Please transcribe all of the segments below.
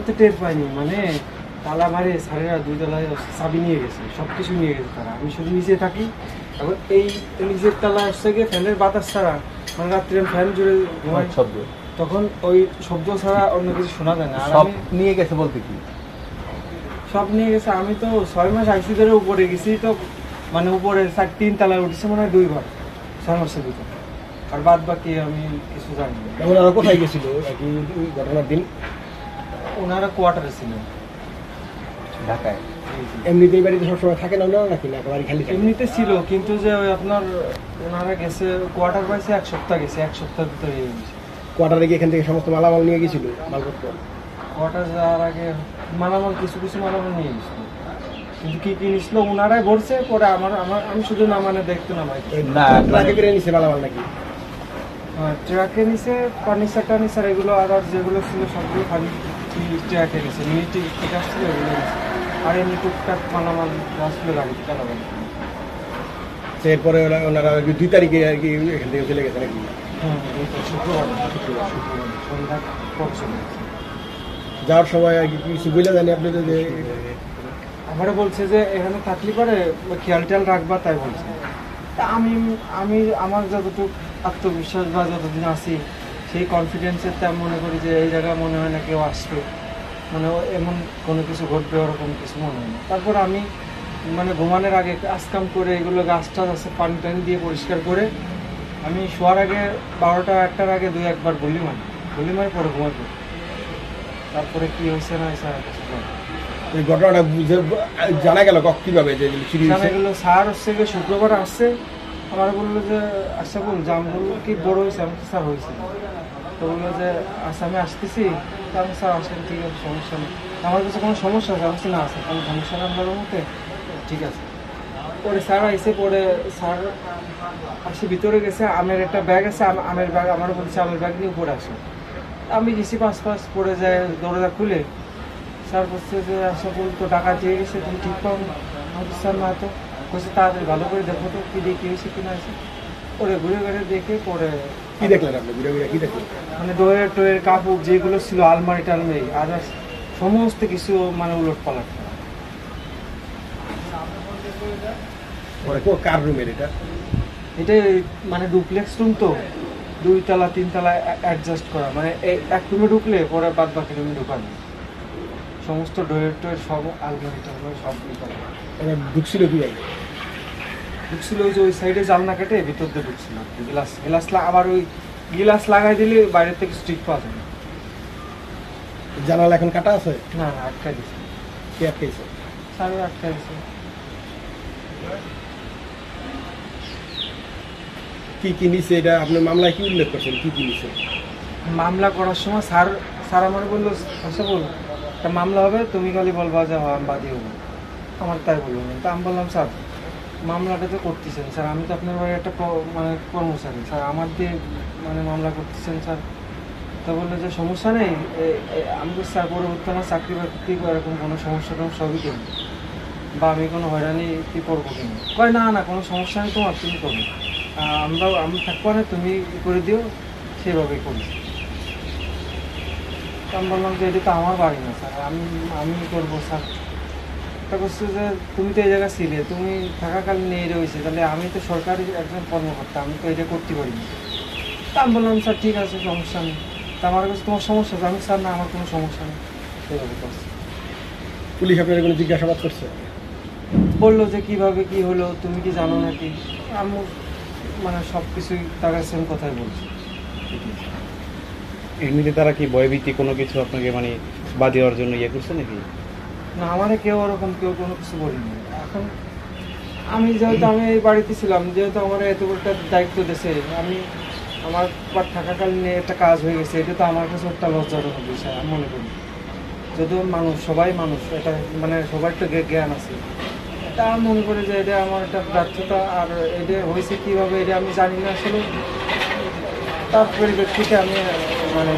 তো টের পাইনি, মানে তালা মারে স্যারেরা 2 তলায় চাবি নিয়ে গেছে, সব কিছু নিয়ে গেছে তারা। আমি শুধু নিচে থাকি। এখন এই নিচের তলা আসছে গিয়ে ফ্যানের বাতাস ছাড়া, মানে রাত্রে ফ্যান জুড়ে ঘুমাই, শব্দ তখন ওই শব্দ ছাড়া অন্য কিছু শোনা যায় না। আর সব আমি নিয়ে গেছে বলতে কি? সব নিয়ে গেছে। আমি তো 6 মাস আইসি ধরে উপরে গেছি, তো মানে উপরে 3 তলায় উঠেছে মনে হয় 2 বার 6 মাসের ভিতরে। আর বাদ বাকি আমি কিছু জানি না। ওনারা কোথায় গেছিল একই ঘটনার দিন? ওনারা কোয়ার্টারে ছিলেন ঢাকায়। এমনিতেই বাড়িতে সবসময় থাকে না ওনারা নাকি, না বাড়ি খালি থাকে? এমনিতে ছিল, কিন্তু যে ওই আপনার ওনারা গেছে কোয়ার্টার পাইছে 1 সপ্তাহ গেছে, 1 সপ্তাহের ভিতরে এই গেছে। কোয়ার্টারে গিয়ে এখান থেকে সমস্ত মালামাল নিয়ে গেছিল, মালপত্র? কোয়ার্টার যাওয়ার আগে মালামাল কিছু কিছু মালামাল নিয়ে গেছিল, কিন্তু কি কি নিয়েছিল ওনারাই ভরছে। পরে আমি শুধু না মানে দেখতে না ভাই, না ট্রাকে করে নিছে মালামাল নাকি? ট্রাকে নিছে ফার্নিচার টার্নিচার এগুলো, আর যেগুলো ছিল সবগুলো খালি ট্রাকে নিছে। মিনিটি ঠিক আসছিল এগুলো নিছে। আর এমনি টুকটাক মালামাল আসছিল গাড়িতে চালাবেন। এরপরে ওনারা 2 তারিখে আর কি এখান থেকে চলে গেছে নাকি? হ্যাঁ, এই তো শুক্রবার সন্ধ্যা পর চলে গেছে। যাওয়ার সময় আর কি কিছু বলে জানি আপনাদের যে আমারে বলছে যে এখানে থাকলে পরে খেয়াল টেয়াল রাখবা, তাই বলছে। তা আমি আমার যতটুকু আত্মবিশ্বাস বা যতদিন আছি সেই কনফিডেন্সের তা মনে করি যে এই জায়গায় মনে হয় না কেউ আসবে, মানে এমন কোনো কিছু ঘটবে ওরকম কিছু মনে হয় না। তারপর আমি মানে ঘুমানোর আগে কাজকাম করে এগুলো গাছ টাছ আছে পানি টানি দিয়ে পরিষ্কার করে আমি শোয়ার আগে 12টা 1টার আগে 2-1 বার গলি মারি পরে ঘুমাতে। তারপরে কি হয়েছে না হয়েছে আর কিছু জানি না। এই ঘটনাটা বুঝে জানা গেল কিভাবে যে চুরি জানা হয়েছে? গেলো স্যার হচ্ছে গিয়ে শুক্রবার আসছে, আমার বললো যে আচ্ছা বল জামগুলো কি বড় হয়েছে? আমি তো স্যার হয়েছে। তো বললো যে আচ্ছা আমি আসতেছি। তো আমি স্যার আসেন, ঠিক আছে সমস্যা নেই। আমার কাছে কোনো সমস্যা আছে? আমি বলছি, না আছে কোনো সমস্যা না আপনার মতে, ঠিক আছে। পরে স্যার আইসে, পরে স্যার আসে ভিতরে গেছে, আমের একটা ব্যাগ আছে, আমের ব্যাগ আমার বলছে আমের ব্যাগ নিয়ে উপরে আসো। আমি গেছি পাশ পড়ে যায়, দরজা খুলে স্যার বলছে যে আশা বল তো টাকা দিয়ে গেছে, তুমি ঠিক পাও না? আমি স্যার না তো। বলছে তাড়াতাড়ি ভালো করে দেখো তো কি দিয়ে কি হয়েছে কিনা আছে। পরে ঘুরে ঘুরে দেখে পরে কি দেখলেন আপনি? ঘুরে ঘুরে কি দেখলেন? মানে ডোয়ের টোয়ের কাপড় যেগুলো ছিল আলমারি টালমারি আর সমস্ত কিছু মানে উলট পালট। পরে কার রুমের এটা? এটা মানে ডুপ্লেক্স রুম তো, 2 তলা 3 তলা অ্যাডজাস্ট করা, মানে এক রুমে ঢুকলে পরে বাদ বাকি রুমে ঢুকানো, সমস্ত ডোয়ের টোয়ের সব আলমারি টালমারি সব করা। ওরা ঢুকছিল কিভাবে? ঢুকছিল ওই যে ওই সাইডে জানলা কেটে ভিতর দিয়ে ঢুকছিল গ্লাস আবার ওই গ্লাস লাগাই দিলে বাইরের থেকে স্ট্রিট পাওয়া যায় না। জানালা এখন কাটা আছে? না না, আটকাই দিচ্ছে। কে আটকেছে? স্যারও আটকাই দিচ্ছে। কি কি নিছে এটা আপনি মামলায় কি উল্লেখ করছেন? কি কি নিছে? মামলা করার সময় স্যার আমার বললো আচ্ছা বল একটা মামলা হবে, তুমি খালি বলবা যে হ্যাঁ আমি বাদী হবো। আমার তাই বললো না। তা আমি বললাম স্যার মামলাটা তো করতেছেন স্যার, আমি তো আপনার বাড়ি একটা মানে কর্মচারী স্যার, আমার দিয়ে মানে মামলা করতেছেন স্যার। তা বললো যে সমস্যা নেই। আমি তো স্যার পরবর্তী আমার চাকরি বাকরি এরকম কোনো সমস্যা সবই করি, বা আমি কোনো হয়রানি কি করবো কিনা। কয় না না কোনো সমস্যা নেই তোমার, তুমি করো, আমি থাকবো না, তুমি করে দিও, সেভাবেই করি। আমি বললাম যে এটা তো আমার বাড়ি না স্যার, আমি করবো স্যার। তা বলছে যে তুমি তো এই জায়গায় ছিলে, তুমি থাকাকালীন এই রয়েছে, তাহলে আমি তো সরকারি একজন কর্মকর্তা, আমি তো এটা করতে পারি না। তা আমি বললাম স্যার ঠিক আছে সমস্যা নেই। তা আমার কাছে তোমার সমস্যা আছে? আমি স্যার না আমার কোনো সমস্যা নেই, সেভাবে করছি। পুলিশ আপনার কোনো জিজ্ঞাসাবাদ করছে? বললো যে কিভাবে কি হলো তুমি কি জানো নাকি? আমি মানে সব কিছুই তার সেম কথাই বলছি। এমনিতে তারা কি ভয়ভীতি কোনো কিছু আপনাকে মানে বাদী হওয়ার জন্য ইয়ে করছে নাকি? না আমারে কেউ ওরকম কেউ কোনো কিছু বলিনি। এখন আমি যেহেতু আমি এই বাড়িতে ছিলাম, যেহেতু আমার এত একটা দায়িত্ব দিয়েছে, আমি আমার থাকাকালীন একটা কাজ হয়ে গেছে, এটা তো আমার কাছে একটা লজ্জাজনক বিষয় আমি মনে করি। যদিও মানুষ সবাই মানুষ, এটা মানে সবার তো জ্ঞান আছে, তা আমি মনে করি যে এটা আমার একটা ব্যর্থতা। আর এটা হয়েছে কীভাবে এটা আমি জানি না আসলে, তার পরিপ্রেক্ষিতে আমি মানে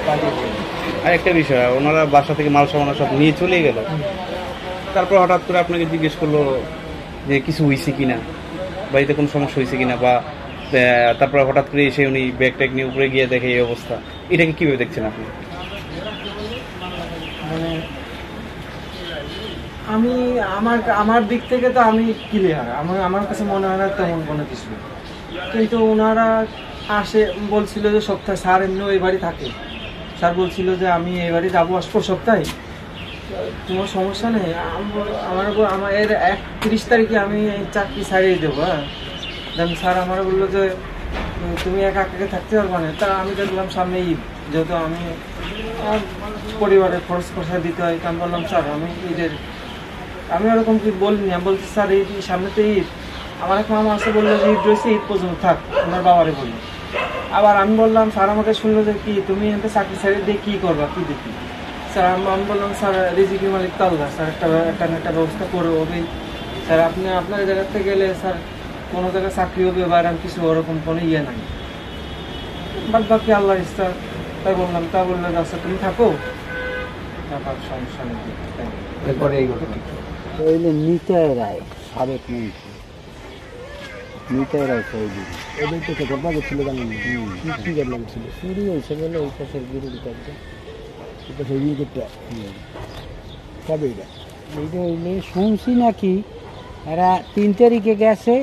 বাড়ি করি। আর একটা বিষয়, ওনারা বাসা থেকে মাল সামান সব নিয়ে চলে গেল, তারপর হঠাৎ করে আপনাকে জিজ্ঞেস করলো যে কিছু হয়েছে কিনা, বাড়িতে কোনো সমস্যা হয়েছে কিনা, বা তারপর হঠাৎ করে এসে উনি ব্যাগ ট্যাগ নিয়ে উপরে গিয়ে দেখে এই অবস্থা, এটাকে কীভাবে দেখছেন আপনি? মানে আমি আমার দিক থেকে তো আমি ক্লিয়ার, আমার কাছে মনে হয় না তেমন কোনো কিছু। কিন্তু ওনারা বলছিল যে সপ্তাহে, স্যার এমনিও এই বাড়ি থাকে, স্যার বলছিল যে আমি এই বাড়ি যাবো, আসবো সপ্তাহে, তোমার সমস্যা নেই। আমার এর 31 তারিখে আমি চাকরি ছাড়িয়ে দেবো। হ্যাঁ, দেন স্যার আমার বললো যে তুমি একা একাকে থাকতে পারবো না। তা আমি দেখলাম সামনে ঈদ, যেহেতু আমি পরিবারের খরচ খরচা দিতে হয়, আমি বললাম স্যার আমি ওরকম কি বলিনি, আমি বলছি স্যার এই সামনে তো ঈদ, আমার এক মামা আছে বললো যে ঈদ রয়েছে, ঈদ পর্যন্ত থাক, ওনার বাবারে বললো। আবার আমি বললাম, স্যার আমাকে শুনলো যে কি তুমি এখানে চাকরি ছেড়ে দিয়ে কী করবা, কী দেখি। স্যার আমি বললাম স্যার রিজিকের মালিক তো আল্লাহ, স্যার একটা ব্যবস্থা করে হবে স্যার, আপনি আপনার জায়গা থেকে গেলে স্যার কোনো জায়গায় চাকরি হবে বা এরকম কিছু ওরকম কোনো ইয়ে নাই, বাদ বাকি আল্লাহর ইচ্ছা। তাই বললাম, তা বললো আচ্ছা তুমি থাকো, ব্যাপার সমস্যা নেই। এরপরে এই ঘটনা হইলে নিতাই রায়, সাবেক মন্ত্রী নিতাই রায় চৌধুরী। এদের তো ঘটনা করছিল জানেন, কি ঘটনা করছিল? চুরি হয়েছে বলে ওই পাশের গিরিল কাজটা। এটা সেই উইকেটটা কবে এটা? এইটা হইলে শুনছি নাকি এরা 3 তারিখে গেছে,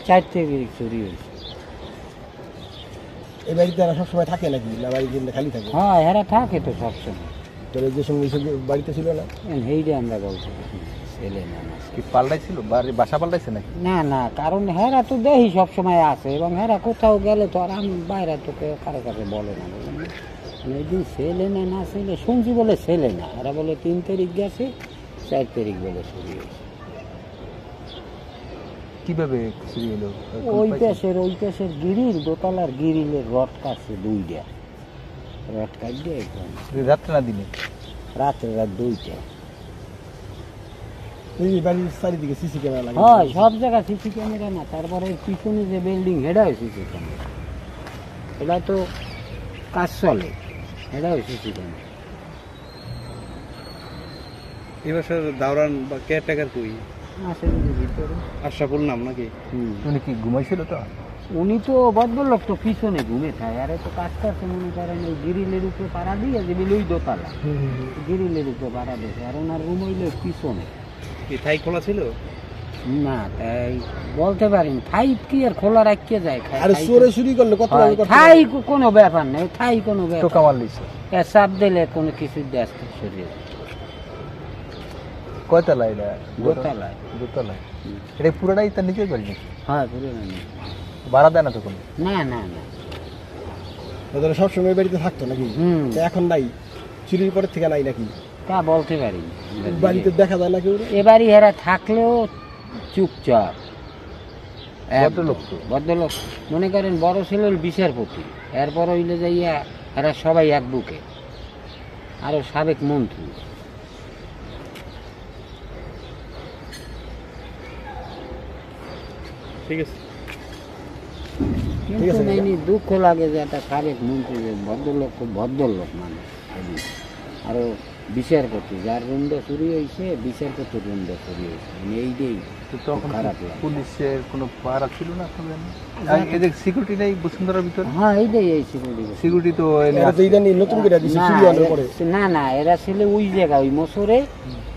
4 তারিখে চুরি হয়েছে। এই বাড়িতে এরা সবসময় থাকে নাকি, না বাড়ি কিন্তু খালি থাকে? হ্যাঁ, এরা থাকে তো সবসময়। তোর যে সঙ্গে বাড়িতে ছিল না, এইটা আমরা বলতে পারি ছেলে না না। কি পাল্টাইছিল, বাসা পাল্টাইছে নাকি? না না, কারণ হেরা তো দেখি সবসময় আছে, এবং হেরা কোথাও গেলে তো আর আমি বাইরে তোকে কারো কাছে বলে না, বললাম না। এই দিন ছেলে না না ছেলে শুনছি বলে ছেলে না, এরা বলে 3 তারিখ গেছে, 4 তারিখ বলে চুরি হয়েছে। কিভাবে চুরি হলো? ওই পাশের গিরিল, দোতলার গিরিলের রড কাটছে 2টা, রড কাটছে একদম রাত্রে না দিনে? রাত 2টা। এই বাড়ির চারিদিকে সিসি ক্যামেরা লাগে? হয় সব জায়গায় সিসি ক্যামেরা না, তারপরে পিছনে যে বিল্ডিং হেডাও সিসি ক্যামেরা, এটা তো কাজ চলে, হেডাও সিসি ক্যামেরা। এই বাসার দাওরান বা কেয়ারটেকার কই? আছে ভিতরে। আশরাফুল নাম নাকি? উনি কি ঘুমাইছিল তো? উনি তো ভদ্রলোক, তো পিছনে ঘুমে থাকে, আরে তো কাজ করছে মনে করেন ওই গিরিলের উপরে পাড়া দিয়ে, যে ওই দোতলা গিরিলের উপরে পাড়া দিয়েছে, আর ওনার রুম হইলে পিছনে। কি থাই খোলা ছিল? না, তাই বলতে পারেন, থাই কি আর খোলা রাখিয়ে যায়? আর চোরে চুরি করলে কত হয়, থাই কোনো ব্যাপার নেই, থাই কোনো ব্যাপার। টোকা মারলিছে? চাপ দিলে কোনো কিছু ব্যস্ত শরীর। কয়তলা এটা? দোতলায়। দোতলায়। এটা পুরোটাই তার নিজের বাড়ি নাকি? হ্যাঁ, পুরো না। ভাড়া দেয় না তো কোনো? না না না। ওদের সবসময় বাড়িতে থাকতো নাকি? হুম। তা এখন নাই, চুরির পরের থেকে নাই নাকি? তা বলতে পারি না। বাড়িতে দেখা যায় না কেউ? এবারই এরা থাকলেও চুপচাপ। ভদ্রলোক তো? ভদ্রলোক মনে করেন, বড় ছিল বিচারপতি, এরপর হইলে যাইয়া এরা সবাই এক বুকে, আরো সাবেক মন্ত্রী। ঠিক আছে। কিন্তু নাইনি দুঃখ লাগে যে একটা সাবেক মন্ত্রী, যে ভদ্রলোক, খুব ভদ্রলোক মানুষ, আরো বিচারপতি, যার রুমটা চুরি হয়েছে, বিচারপতির রুমটা চুরি হয়েছে, এইটাই তো তখন খারাপ লাগে। পুলিশের কোনো পাহারা ছিল না? এদের সিকিউরিটি নেই বসুন্ধরার ভিতরে? হ্যাঁ, এইটাই এই সিকিউরিটি। সিকিউরিটি তো এরা তো ইদানি নতুন করে দিছে চুরি হওয়ার পরে। না না, এরা ছিল ওই জায়গায়, ওই মসরে,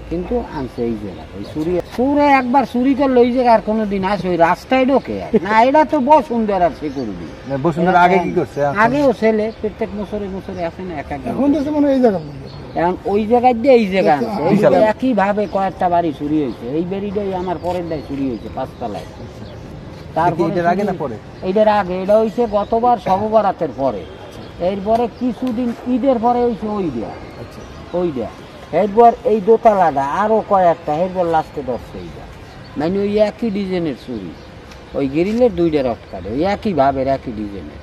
কিন্তু আনছে এই জায়গা, ওই চুরে একবার চুরি করলে ওই জায়গা আর কোনোদিন আসে, ওই রাস্তায় ঢোকে না। এটা তো বসুন্ধরা সিকিউরিটি। বসুন্ধরা আগে কি করছে? আগেও ছেলে প্রত্যেক মসরে আসে না, এক এখন তো মনে হয় এই জায়গা এখন ওই জায়গায় দিয়ে এই জায়গা আনছে। একই ভাবে কয়েকটা বাড়ি চুরি হয়েছে, এই বাড়িটাই আমার পরের দায় চুরি হয়েছে 5 তলায়। তারপরে এটার আগে না পরে? এইটার আগে, এটা হয়েছে গতবার সববরাতের পরে, এরপরে কিছুদিন ঈদের পরে হয়েছে ওইটা। এরপর এই দোতলাটা আরো কয়েকটা, এরপর লাস্টে ধরছে এইটা, মানে ওই একই ডিজাইনের চুরি, ওই গ্রিলের 2টা রড কাটে, ওই একই ভাবের, একই ডিজাইনের।